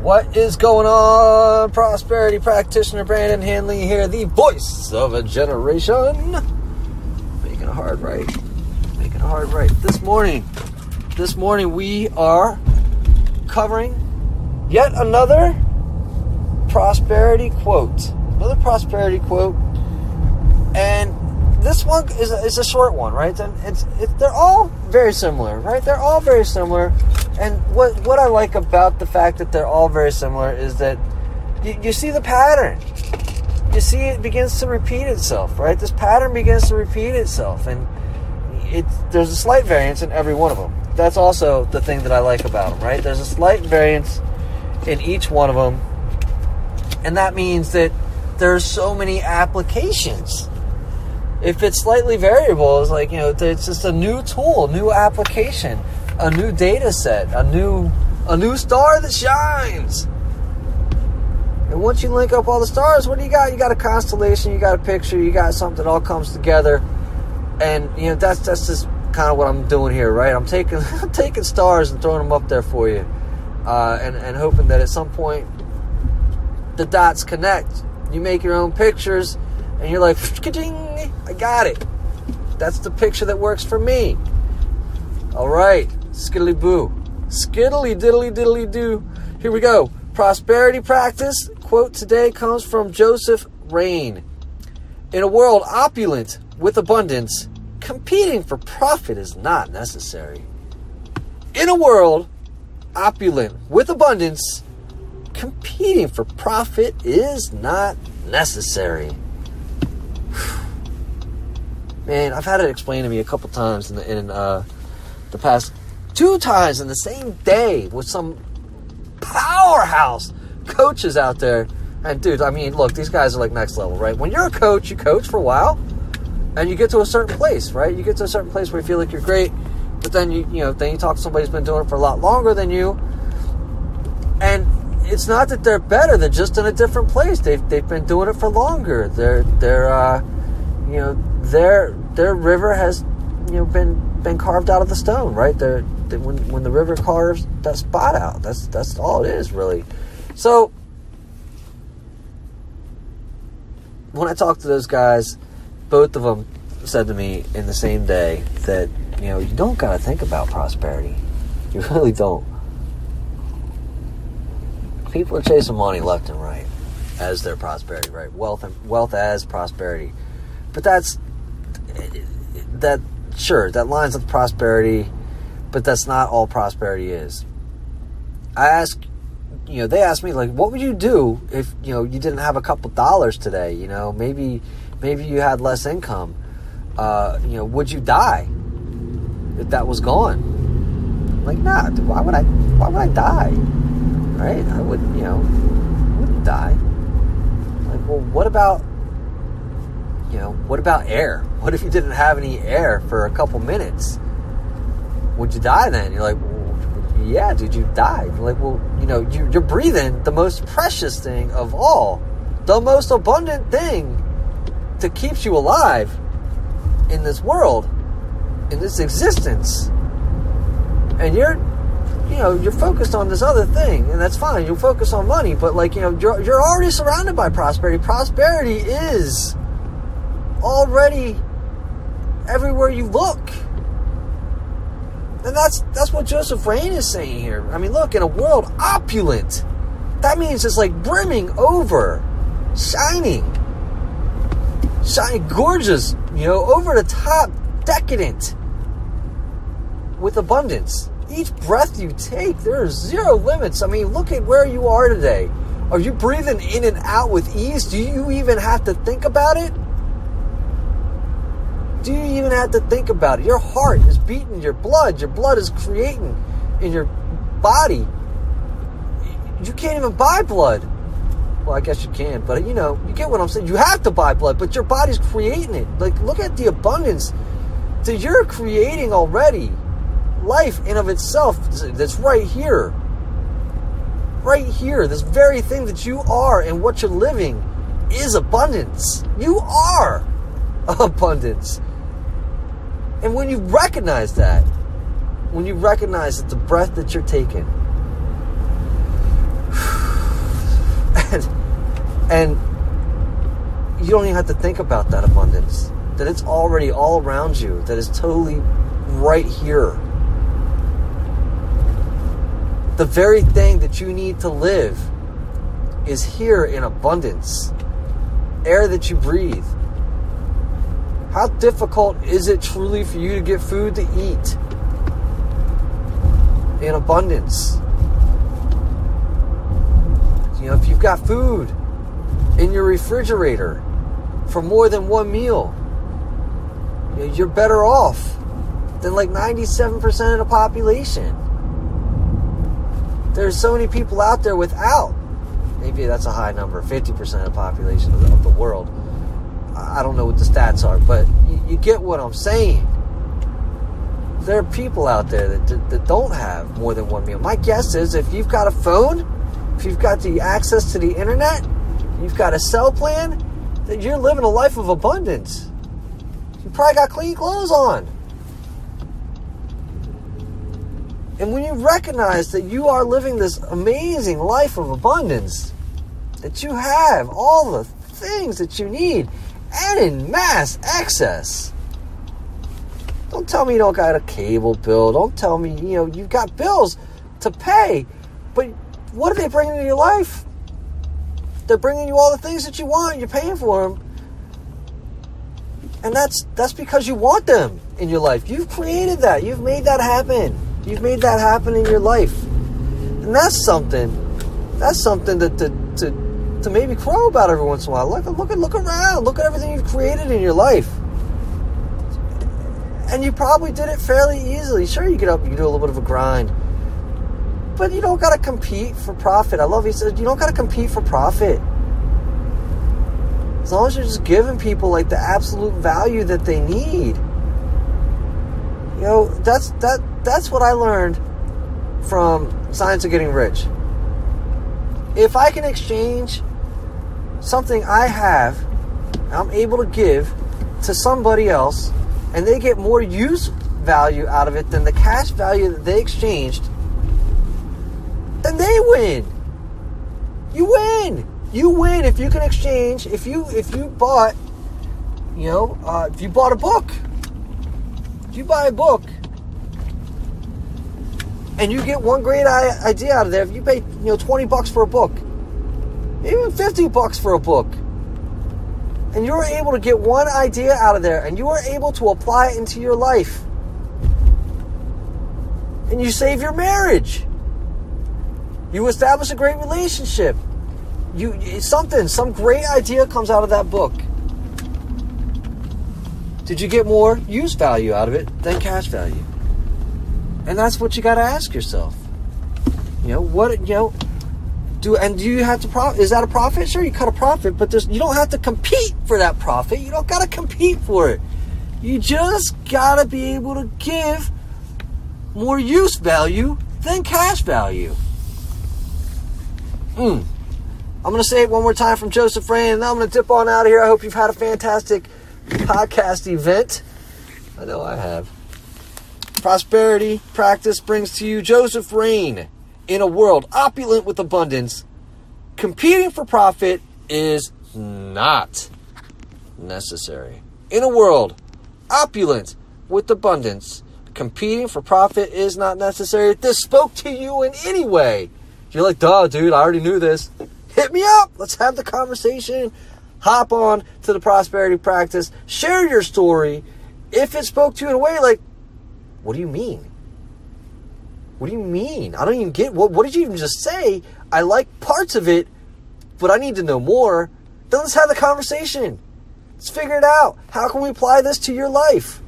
What is going on? Prosperity practitioner Brandon Hanley here, the voice of a generation. Making it hard right. Making it hard right. This morning we are covering yet another prosperity quote. And this one is a short one, right? And they're all very similar, right? They're all very similar. And what I like about the fact that they're all very similar is that you see the pattern. You see it begins to repeat itself, right? This pattern begins to repeat itself. And there's a slight variance in every one of them. That's also the thing that I like about them, right? There's a slight variance in each one of them. And that means that there's so many applications. If it's slightly variable, it's like, it's just a new tool, new application, a new data set, a new star that shines. And once you link up all the stars, what do you got? You got a constellation, you got a picture, you got something that all comes together. And that's just kind of what I'm doing here, right? I'm taking stars and throwing them up there for you, and hoping that at some point the dots connect. You make your own pictures, and you're like, ka-ding, I got it. That's the picture that works for me. All right, skiddly boo, skiddly diddly diddly doo. Here we go. Prosperity practice quote today comes from Joseph Rain. In a world opulent with abundance, competing for profit is not necessary. In a world opulent with abundance, competing for profit is not necessary. Man, I've had it explained to me a couple times in the past 2 times in the same day with some powerhouse coaches out there. And dude, I mean, look, these guys are like next level, right? When you're a coach, you coach for a while, and you get to a certain place, right? You get to a certain place where you feel like you're great, but then then you talk to somebody who's been doing it for a lot longer than you, and it's not that they're better; they're just in a different place. They've been doing it for longer. Their river has been carved out of the stone, right? When the river carves that spot out, that's all it is, really. So when I talked to those guys, both of them said to me in the same day that you don't gotta think about prosperity. You really don't. People are chasing money left and right as their prosperity, right? Wealth as prosperity. But that lines up prosperity, but that's not all prosperity is. They asked me, like, what would you do if, you didn't have a couple dollars today? Maybe you had less income. Would you die if that was gone? Like, nah, dude, why would I die? Right? I wouldn't die. Like, well, what about air? What if you didn't have any air for a couple minutes? Would you die then? You're like, well, yeah, dude, you died. You're like, well, you're breathing the most precious thing of all, the most abundant thing that keeps you alive in this world, in this existence. And you're focused on this other thing, and that's fine. You'll focus on money, but you're already surrounded by prosperity. Prosperity is already everywhere you look. And that's what Joseph Rain is saying here. I mean, look, in a world opulent, that means it's like brimming over, shining, gorgeous, over the top, decadent, with abundance. Each breath you take, there are zero limits. I mean, look at where you are today. Are you breathing in and out with ease? Do you even have to think about it? Do you even have to think about it? Your heart is beating, your blood is creating in your body. You can't even buy blood. Well, I guess you can, but you get what I'm saying. You have to buy blood, but your body's creating it. Like, look at the abundance that you're creating already. Life in of itself, that's right here. Right here, this very thing that you are and what you're living is abundance. You are abundance. And when you recognize that, the breath that you're taking, And you don't even have to think about that abundance. That it's already all around you. That it's totally right here. The very thing that you need to live is here in abundance. Air that you breathe. How difficult is it truly for you to get food to eat in abundance? You know, if you've got food in your refrigerator for more than one meal, you know, you're better off than like 97% of the population. There's so many people out there without. Maybe that's a high number, 50% of the population of the world. I don't know what the stats are, but you get what I'm saying. There are people out there that don't have more than one meal. My guess is if you've got a phone, if you've got the access to the internet, you've got a cell plan, that you're living a life of abundance. You probably got clean clothes on. And when you recognize that you are living this amazing life of abundance, that you have all the things that you need, and in mass excess. Don't tell me you don't got a cable bill. Don't tell me, you know, you've got bills to pay. But what are they bringing to your life? They're bringing you all the things that you want. You're paying for them. And that's because you want them in your life. You've created that. You've made that happen. You've made that happen in your life. And that's something to maybe crow about every once in a while. Look around. Look at everything you've created in your life. And you probably did it fairly easily. Sure, you get up, you do a little bit of a grind. But you don't got to compete for profit. I love he said, you don't got to compete for profit. As long as you're just giving people like the absolute value that they need. You know, that's what I learned from Science of Getting Rich. If I can exchange something I have, I'm able to give to somebody else, and they get more use value out of it than the cash value that they exchanged, then they win. You win. You win if you can exchange. If you bought, you know, if you bought a book, if you buy a book, and you get one great idea out of there. If you pay, you know, $20 for a book, even $50 for a book, and you're able to get one idea out of there, and you are able to apply it into your life, and you save your marriage, you establish a great relationship, some great idea comes out of that book. Did you get more use value out of it than cash value? And that's what you got to ask yourself. You know, do you have to profit? Is that a profit? Sure, you cut a profit, but you don't have to compete for that profit. You don't got to compete for it. You just got to be able to give more use value than cash value. I'm going to say it one more time from Joseph Rain, and then I'm going to dip on out of here. I hope you've had a fantastic podcast event. I know I have. Prosperity Practice brings to you Joseph Rain. In a world opulent with abundance, competing for profit is not necessary. In a world opulent with abundance, competing for profit is not necessary. If this spoke to you in any way, you're like, duh, dude, I already knew this. Hit me up. Let's have the conversation. Hop on to the Prosperity Practice. Share your story. If it spoke to you in a way like, what do you mean? What do you mean? I don't even get, what did you even just say? I like parts of it, but I need to know more. Then let's have the conversation. Let's figure it out. How can we apply this to your life?